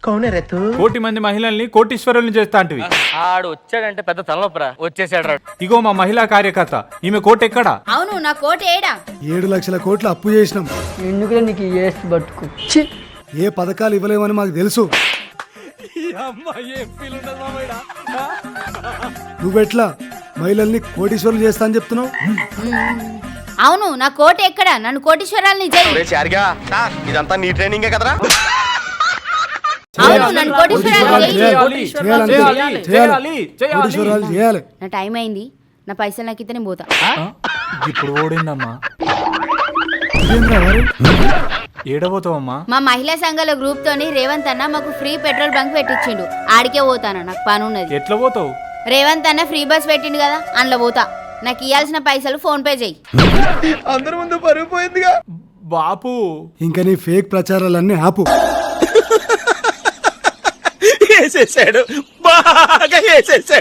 కోటి మంది మహిళల్ని కోటీశ్వరుల్ని చేస్తా అంటివి. ఆడు వచ్చాడంటే పెద్ద తలనొప్పరా. వచ్చేసాడు రాడు. ఇగో మా మహిళా కార్యకర్త, ఈమె కోట ఎక్కడా? అవును నా కోట ఏడా? 7 లక్షల కోట్లు అప్పు చేసినాం. ఎందుకులే నీకు ఏసు బతుకు. ఏ పథకాలు ఇవ్వలేమని మాకు తెలుసు. నువ్వెట్లా మహిళల్ని కోటీశ్వరులు చేస్తా అని చెప్తున్నావు? అవును నా కోట ఎక్కడా? నన్ను కోటీశ్వరాలని చేయి. ఇదంతా నీ ట్రైనింగే కదరా. అవును నన్ను కోటీశ్వరాలని చేయి. కోటీశ్వరాలు చేయాలి. నా టైం అయింది, నా పైసలు నాకు ఇతనే పోతా. ఇప్పుడు ఓడిందమ్మా. ఏడబోతావమ్మా? మా మహిళా సంఘాల గ్రూప్ తోని రేవంత్ అన్న మాకు ఫ్రీ పెట్రోల్ బంక్ పెట్టించిండు. ఆడికే పోతాను, నాకు పని ఉన్నది. ఎట్లా పోతావు? రేవంత్ అన్న ఫ్రీ బస్ పెట్టిండు కదా, అందులో పోతా. నాకు ఇవ్వాల్సిన పైసలు ఫోన్ పే చెయ్యి. అందరి ముందు పరుగు పోయిందిగా బాపు. ఇంకా నీ ఫేక్ ప్రచారాలన్నీ ఆపు. వేసేసాడు, బాగా వేసేసాడు.